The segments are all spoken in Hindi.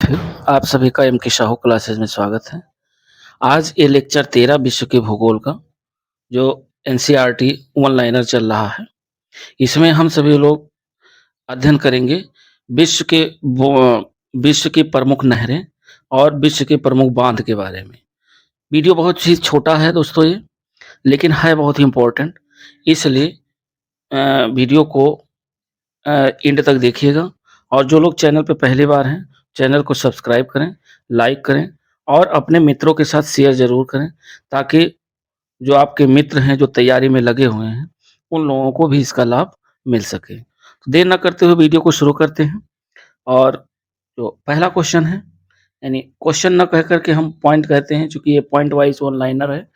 फिर आप सभी का एम के साहू क्लासेस में स्वागत है। आज ये लेक्चर 13 विश्व के भूगोल का जो एनसीईआरटी वन लाइनर चल रहा है, इसमें हम सभी लोग अध्ययन करेंगे विश्व के विश्व की प्रमुख नहरें और विश्व के प्रमुख बांध के बारे में। वीडियो बहुत ही छोटा है दोस्तों ये, लेकिन है बहुत ही इम्पोर्टेंट, इसलिए वीडियो को एंड तक देखिएगा। और जो लोग चैनल पे पहली बार हैं, चैनल को सब्सक्राइब करें, लाइक करें और अपने मित्रों के साथ शेयर ज़रूर करें, ताकि जो आपके मित्र हैं, जो तैयारी में लगे हुए हैं, उन लोगों को भी इसका लाभ मिल सके। तो देर ना करते हुए वीडियो को शुरू करते हैं। और जो पहला क्वेश्चन है, यानी क्वेश्चन ना कह कर के हम पॉइंट कहते हैं, चूँकि ये पॉइंट वाइज़ वन लाइनर है।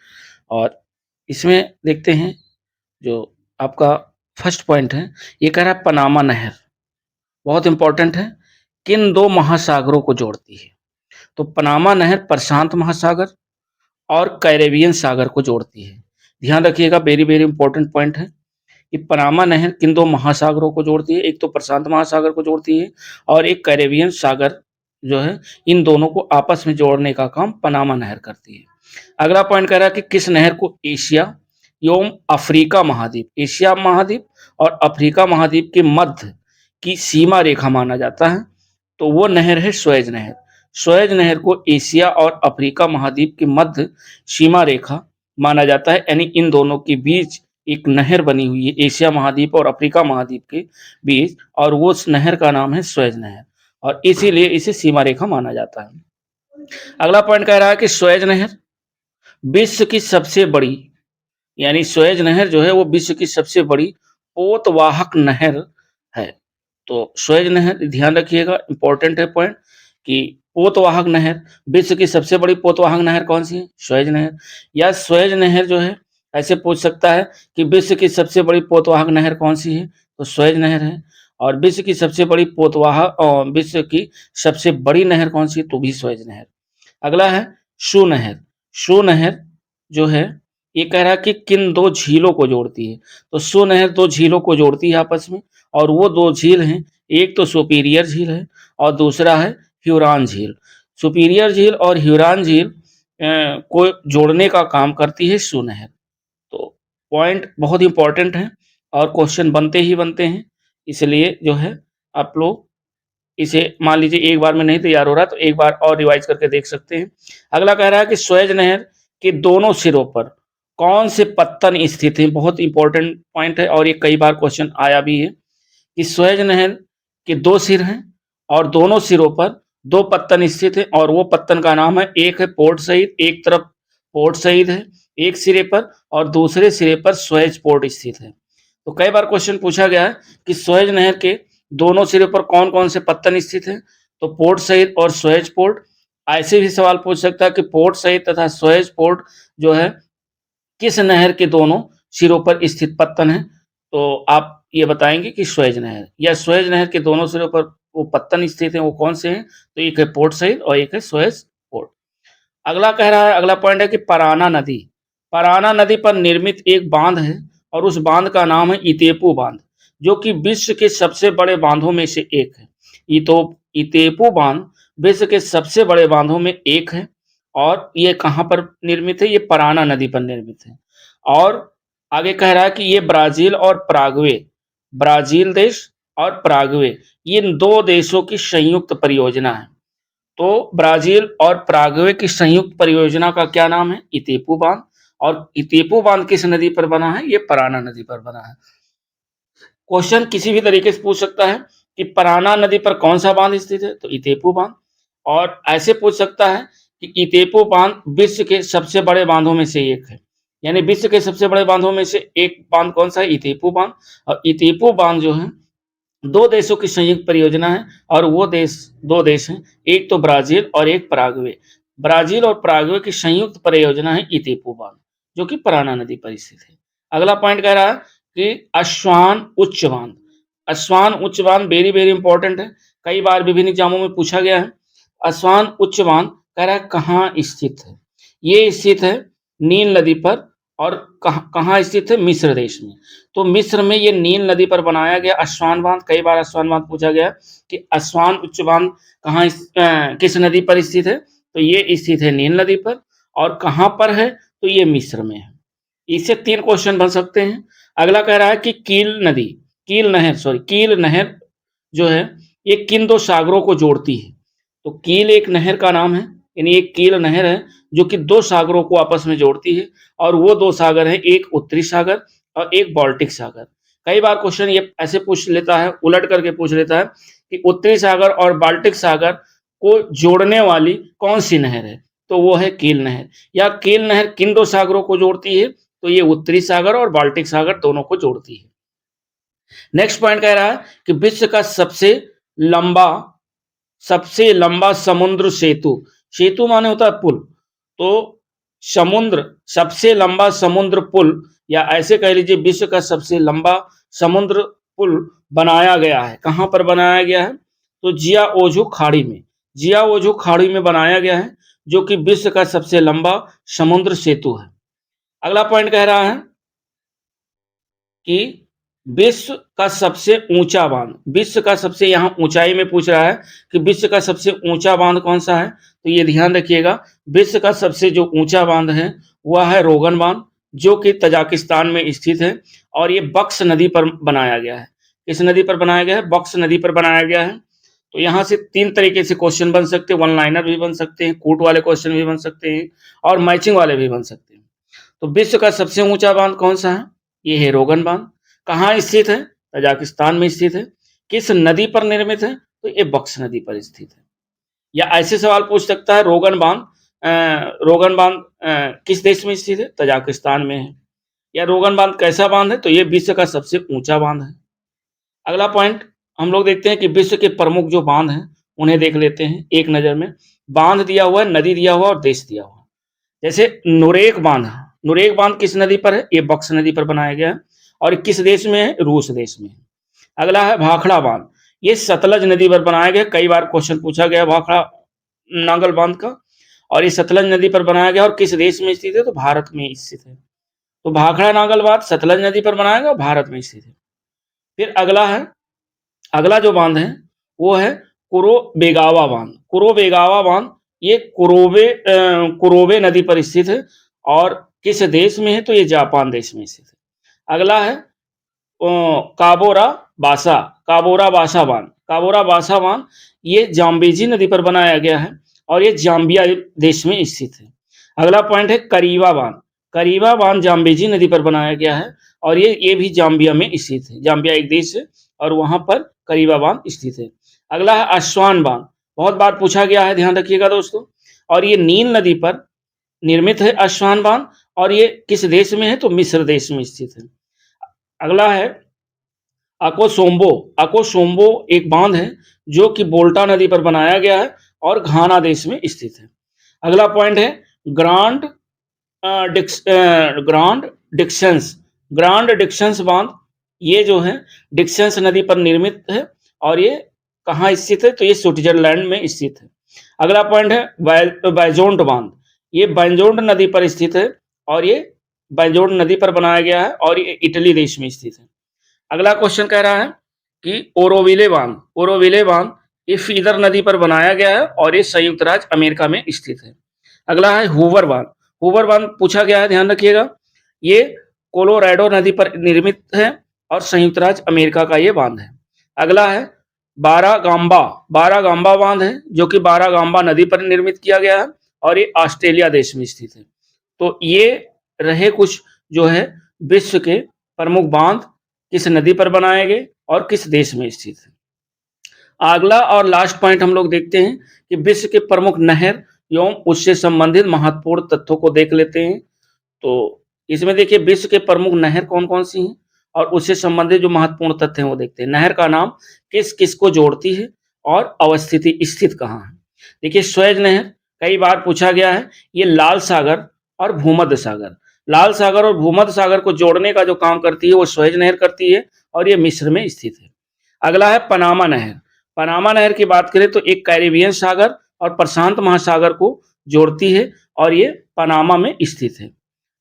और इसमें देखते हैं जो आपका फर्स्ट पॉइंट है, ये कह रहा है पनामा नहर बहुत इंपॉर्टेंट है, किन दो महासागरों को जोड़ती है? तो पनामा नहर प्रशांत महासागर और कैरेबियन सागर को जोड़ती है। ध्यान रखिएगा, वेरी वेरी इंपॉर्टेंट पॉइंट है कि पनामा नहर किन दो महासागरों को जोड़ती है। एक तो प्रशांत महासागर को जोड़ती है और एक कैरेबियन सागर जो है, इन दोनों को आपस में जोड़ने का काम पनामा नहर करती है। अगला पॉइंट कह रहा है कि किस नहर को एशिया एवं अफ्रीका महाद्वीप, एशिया महाद्वीप और अफ्रीका महाद्वीप के मध्य की सीमा रेखा माना जाता है? तो वो नहर है सुएज नहर। सुएज नहर को एशिया और अफ्रीका महाद्वीप के मध्य सीमा रेखा माना जाता है, यानी इन दोनों के बीच एक नहर बनी हुई है एशिया महाद्वीप और अफ्रीका महाद्वीप के बीच, और वो उस नहर का नाम है सुएज नहर, और इसीलिए इसे सीमा रेखा माना जाता है। अगला पॉइंट कह रहा है कि सुएज नहर विश्व की सबसे बड़ी, यानी सुएज नहर जो है वो विश्व की सबसे बड़ी पोतवाहक नहर है। तो सुएज नहर, ध्यान रखिएगा, इंपॉर्टेंट है पॉइंट कि पोतवाहक नहर, विश्व की सबसे बड़ी पोतवाहक नहर कौन सी है? सुएज नहर। या सुएज नहर जो है, ऐसे पूछ सकता है कि विश्व की सबसे बड़ी पोतवाहक नहर कौन सी है? तो सुएज नहर है। और विश्व की सबसे बड़ी विश्व की सबसे बड़ी नहर कौन सी है? तो भी सुएज नहर। अगला है शू नहर। शू नहर जो है, ये कह रहा है कि किन दो झीलों को जोड़ती है? तो शू नहर दो झीलों को जोड़ती है आपस में, और वो दो झील हैं, एक तो सुपीरियर झील है और दूसरा है ह्यूरॉन झील। सुपीरियर झील और ह्यूरॉन झील को जोड़ने का काम करती है शू नहर। तो पॉइंट बहुत इंपॉर्टेंट है और क्वेश्चन बनते ही बनते हैं, इसलिए जो है आप लोग इसे, मान लीजिए एक बार में नहीं तैयार हो रहा तो एक बार और रिवाइज करके देख सकते हैं। अगला कह रहा है कि सुएज नहर के दोनों सिरों पर कौन से पत्तन स्थित हैं? बहुत इंपॉर्टेंट पॉइंट है और ये कई बार क्वेश्चन आया भी है कि सुएज नहर के दो सिर हैं और दोनों सिरों पर दो पत्तन स्थित हैं, और वो पत्तन का नाम है, एक है पोर्ट सईद, एक तरफ पोर्ट सईद है एक सिरे पर, और दूसरे सिरे पर सुएज पोर्ट स्थित है। तो कई बार क्वेश्चन पूछा गया है कि सुएज नहर के दोनों सिरे पर कौन कौन से पत्तन स्थित हैं? तो पोर्ट सईद और सुएज पोर्ट। ऐसे भी सवाल पूछ सकता है कि पोर्ट सईद तथा सुएज पोर्ट जो है किस नहर के दोनों सिरों पर स्थित पत्तन है? तो आप ये बताएंगे कि सुएज नहर, या सुएज नहर के दोनों सिरों पर वो पत्तन स्थित हैं, वो कौन से हैं? तो एक है पोर्ट सईद और एक है सुएज पोर्ट। अगला कह रहा है, अगला पॉइंट है कि पराना नदी, पराना नदी पर निर्मित एक बांध है और उस बांध का नाम है इतेपू बांध, जो कि विश्व के सबसे बड़े बांधों में से एक है। इतेपू बांध विश्व के सबसे बड़े बांधों में एक है, और ये कहाँ पर निर्मित है? ये पराना नदी पर निर्मित है। और आगे कह रहा है कि ये ब्राजील और पराग्वे, ब्राजील देश और पराग्वे, ये दो देशों की संयुक्त परियोजना है। तो ब्राजील और पराग्वे की संयुक्त परियोजना का क्या नाम है? इतेपू बांध। और इतेपू बांध किस नदी पर बना है? ये पराना नदी पर बना है। क्वेश्चन किसी भी तरीके से पूछ सकता है कि पराना नदी पर कौन सा बांध स्थित है? तो इतेपू बांध। और ऐसे पूछ सकता है कि इतेपू बांध विश्व के सबसे बड़े बांधों में से एक है, यानी विश्व के सबसे बड़े बांधों में से एक बांध कौन सा है? इतेपू बांध। और इतेपू बांध जो है दो देशों की संयुक्त परियोजना है, और वो दो देश हैं, एक तो ब्राजील और एक पराग्वे। ब्राजील और पराग्वे की संयुक्त परियोजना है इतेपू बांध, जो कि पराना नदी पर स्थित है। अगला पॉइंट कह रहा है कि अस्वान उच्च बांध। अस्वान उच्च बांध वेरी वेरी इंपॉर्टेंट है, कई बार विभिन्न एग्जामों में पूछा गया है। अस्वान उच्च बांध कह रहा है कहाँ स्थित है? ये स्थित है नील नदी पर और कहाँ स्थित है? मिस्र देश में। तो मिस्र में ये नील नदी पर बनाया गया अस्वान बांध। कई बार अस्वान बांध पूछा गया कि अस्वान उच्च बांध किस नदी पर स्थित है? तो ये स्थित है नील नदी पर। और कहाँ पर है? तो ये मिस्र में है। इससे 3 क्वेश्चन बन सकते हैं। अगला कह रहा है कि कील नहर जो है ये किन 2 सागरों को जोड़ती है? तो कील एक नहर का नाम है, यानी एक कील नहर है जो कि 2 सागरों को आपस में जोड़ती है, और वो 2 सागर हैं, एक उत्तरी सागर और एक बाल्टिक सागर। कई बार क्वेश्चन ये ऐसे पूछ लेता है, उलट करके पूछ लेता है कि उत्तरी सागर और बाल्टिक सागर को जोड़ने वाली कौन सी नहर है? तो वो है कील नहर। या कील नहर किन 2 सागरों को जोड़ती है? तो ये उत्तरी सागर और बाल्टिक सागर दोनों को जोड़ती है। नेक्स्ट पॉइंट कह रहा है कि विश्व का सबसे लंबा समुद्र सेतु माने होता है पुल। तो सबसे लंबा समुद्र पुल, या ऐसे कह लीजिए विश्व का सबसे लंबा समुद्र पुल बनाया गया है। कहां पर बनाया गया है? तो जिया ओजू खाड़ी में बनाया गया है, जो कि विश्व का सबसे लंबा समुद्र सेतु है। अगला पॉइंट कह रहा है कि विश्व का सबसे यहाँ ऊंचाई में पूछ रहा है कि विश्व का सबसे ऊंचा बांध कौन सा है? तो ये ध्यान रखिएगा, विश्व का सबसे जो ऊंचा बांध है वह है रोगन बांध, जो कि तजाकिस्तान में स्थित है, और ये बक्स नदी पर बनाया गया है। किस नदी पर बनाया गया है? बक्स नदी पर बनाया गया है। तो यहाँ से 3 तरीके से क्वेश्चन बन सकते हैं, वन लाइनर भी बन सकते हैं, कूट वाले क्वेश्चन भी बन सकते हैं, और मैचिंग वाले भी बन सकते हैं। तो विश्व का सबसे ऊंचा बांध कौन सा है? ये है रोगन बांध। कहाँ स्थित है? तजाकिस्तान में स्थित है। किस नदी पर निर्मित है? तो ये बक्स नदी पर स्थित है। या ऐसे सवाल पूछ सकता है, रोगन बांध किस देश में स्थित है? तजाकिस्तान में है। या रोगन बांध कैसा बांध है? तो ये विश्व का सबसे ऊंचा बांध है। अगला पॉइंट हम लोग देखते हैं कि विश्व के प्रमुख जो बांध हैं उन्हें देख लेते हैं एक नजर में। बांध दिया हुआ है, नदी दिया हुआ और देश दिया हुआ। जैसे नुरेक बांध किस नदी पर है? ये बक्स नदी पर बनाया गया है। और किस देश में है? रूस देश में। अगला है भाखड़ा बांध, ये सतलज नदी पर बनाया गया। कई बार क्वेश्चन पूछा गया भाखड़ा नांगल बांध का, और ये सतलज नदी पर बनाया गया। और किस देश में स्थित है? तो भारत में स्थित है। तो भाखड़ा नांगल बांध सतलज नदी पर बनाया गया, भारत में स्थित है। फिर अगला जो बांध है वो है कुरो बांध ये कुरोबे नदी पर स्थित है, और किस देश में है? तो ये जापान देश में स्थित है। अगला है काबोरा बासा बांध ये जाम्बेजी नदी पर बनाया गया है, और ये जाम्बिया देश में स्थित है। अगला पॉइंट है करीबा बांध जाम्बेजी नदी पर बनाया गया है, और ये भी जाम्बिया में स्थित है। जाम्बिया एक देश है और वहां पर करीबा बांध स्थित है। अगला है अस्वान बांध, बहुत बार पूछा गया है, ध्यान रखिएगा दोस्तों। और ये नील नदी पर निर्मित है अस्वान बांध, और ये किस देश में है? तो मिस्र देश में स्थित है। अगला है अकोसोम्बो एक बांध है जो कि बोल्टा नदी पर बनाया गया है और घाना देश में स्थित है। अगला पॉइंट है ग्रांड डिक्शंस बांध, ये जो है डिक्शंस नदी पर निर्मित है, और ये कहाँ स्थित है? तो ये स्विट्जरलैंड में स्थित है। अगला पॉइंट है बैजोंड बांध, ये बैंजोंड नदी पर स्थित है, और ये बैंजोंड नदी पर बनाया गया है, और ये इटली देश में स्थित है। अगला क्वेश्चन कह रहा है कि ओरोविले बांध ये फीदर नदी पर बनाया गया है, और ये संयुक्त राज्य अमेरिका में स्थित है। अगला है हूवर बांध पूछा गया है, ध्यान रखिएगा। ये कोलोराडो नदी पर निर्मित है, और संयुक्त राज्य अमेरिका का ये बांध है। अगला है बारागाम्बा बांध है, जो कि बारागाम्बा नदी पर निर्मित किया गया है, और ये ऑस्ट्रेलिया देश में स्थित है। तो ये रहे कुछ जो है विश्व के प्रमुख बांध किस नदी पर बनाए गए और किस देश में स्थित है। अगला और लास्ट पॉइंट हम लोग देखते हैं कि विश्व के प्रमुख नहर एवं उससे संबंधित महत्वपूर्ण तथ्यों को देख लेते हैं। तो इसमें देखिए विश्व के प्रमुख नहर कौन कौन सी हैं और उससे संबंधित जो महत्वपूर्ण तथ्य हैं वो देखते हैं। नहर का नाम किस किस को जोड़ती है और अवस्थिति स्थित कहाँ है। देखिए स्वेज नहर कई बार पूछा गया है, ये लाल सागर और भूमध्य सागर को जोड़ने का जो काम करती है वो स्वेज नहर करती है, और ये मिस्र में स्थित है। अगला है पनामा नहर की बात करें तो एक कैरिबियन सागर और प्रशांत महासागर को जोड़ती है, और ये पनामा में स्थित है।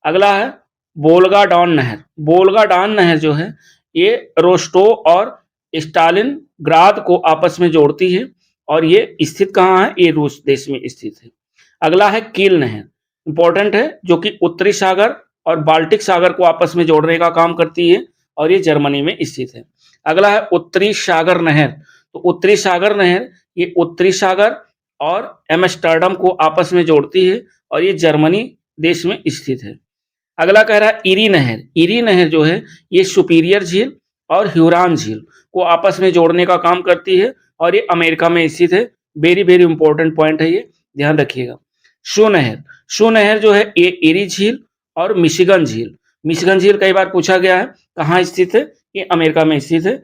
अगला है वोल्गा डॉन नहर। वोल्गा डॉन नहर जो है ये रोस्टोव और स्टालिनग्राद को आपस में जोड़ती है और ये स्थित कहाँ है? ये रूस देश में स्थित है। अगला है कील नहर, इंपॉर्टेंट है, जो कि उत्तरी सागर और बाल्टिक सागर को आपस में जोड़ने का काम करती है और ये जर्मनी में स्थित है। अगला है उत्तरी सागर नहर। तो उत्तरी सागर नहर ये उत्तरी सागर और एम्स्टर्डम को आपस में जोड़ती है और ये जर्मनी देश में स्थित है। अगला कह रहा है इरी नहर। इरी नहर जो है ये सुपीरियर झील और ह्यूरॉन झील को आपस में जोड़ने का काम करती है और ये अमेरिका में स्थित है। वेरी वेरी इंपॉर्टेंट पॉइंट है ये, ध्यान रखिएगा। शू नहर। शू नहर जो है ये इरी झील और मिशिगन झील। मिशिगन झील कई बार पूछा गया है, कहाँ स्थित है? ये अमेरिका में स्थित है।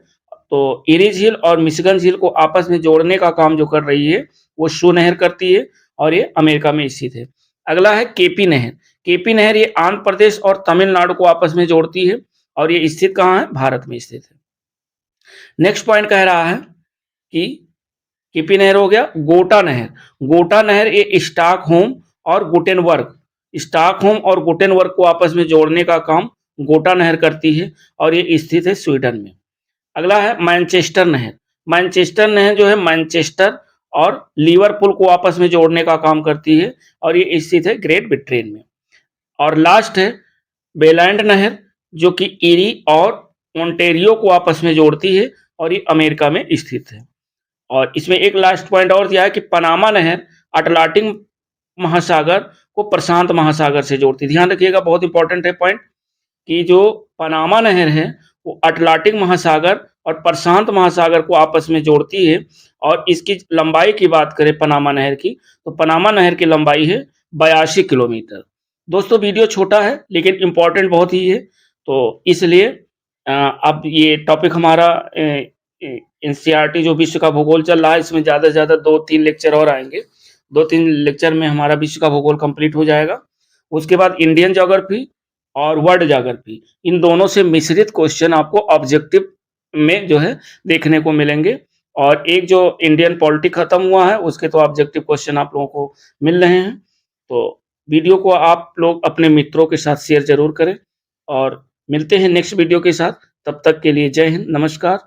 तो इरी झील और मिशिगन झील को आपस में जोड़ने का काम जो कर रही है वो शू नहर करती है और ये अमेरिका में स्थित है। अगला है केपी नहर। केपी नहर ये आंध्र प्रदेश और तमिलनाडु को आपस में जोड़ती है और ये स्थित कहाँ है? भारत में स्थित है। नेक्स्ट पॉइंट कह रहा है कि केपी नहर हो गया। गोटा नहर। गोटा नहर ये स्टॉकहोम और गुटेनबर्ग, स्टॉकहोम और गुटेनबर्ग को आपस में जोड़ने का काम गोटा नहर करती है और ये स्थित है स्वीडन में। अगला है मैनचेस्टर नहर। मैनचेस्टर नहर जो है मैनचेस्टर और लिवरपूल को आपस में जोड़ने का काम करती है और ये स्थित है ग्रेट ब्रिटेन में। और लास्ट है बेलैंड नहर, जो कि इरी और ओंटेरियो को आपस में जोड़ती है और ये अमेरिका में स्थित है। और इसमें एक लास्ट पॉइंट और दिया है कि पनामा नहर अटलांटिक महासागर को प्रशांत महासागर से जोड़ती है। ध्यान रखिएगा, बहुत इंपॉर्टेंट है पॉइंट, कि जो पनामा नहर है वो अटलांटिक महासागर और प्रशांत महासागर को आपस में जोड़ती है। और इसकी लंबाई की बात करें पनामा नहर की, तो पनामा नहर की लंबाई है 82 किलोमीटर। दोस्तों वीडियो छोटा है लेकिन इम्पोर्टेंट बहुत ही है, तो इसलिए अब ये टॉपिक हमारा एनसीईआरटी जो विश्व का भूगोल चल रहा है, इसमें ज़्यादा से ज़्यादा 2-3 लेक्चर और आएंगे। 2-3 लेक्चर में हमारा विश्व का भूगोल कंप्लीट हो जाएगा। उसके बाद इंडियन ज्योग्राफी और वर्ल्ड ज्योग्राफी, इन दोनों से मिश्रित क्वेश्चन आपको ऑब्जेक्टिव में जो है देखने को मिलेंगे। और एक जो इंडियन पॉलिटी खत्म हुआ है उसके तो ऑब्जेक्टिव क्वेश्चन आप लोगों को मिल रहे हैं। तो वीडियो को आप लोग अपने मित्रों के साथ शेयर जरूर करें और मिलते हैं नेक्स्ट वीडियो के साथ। तब तक के लिए जय हिंद, नमस्कार।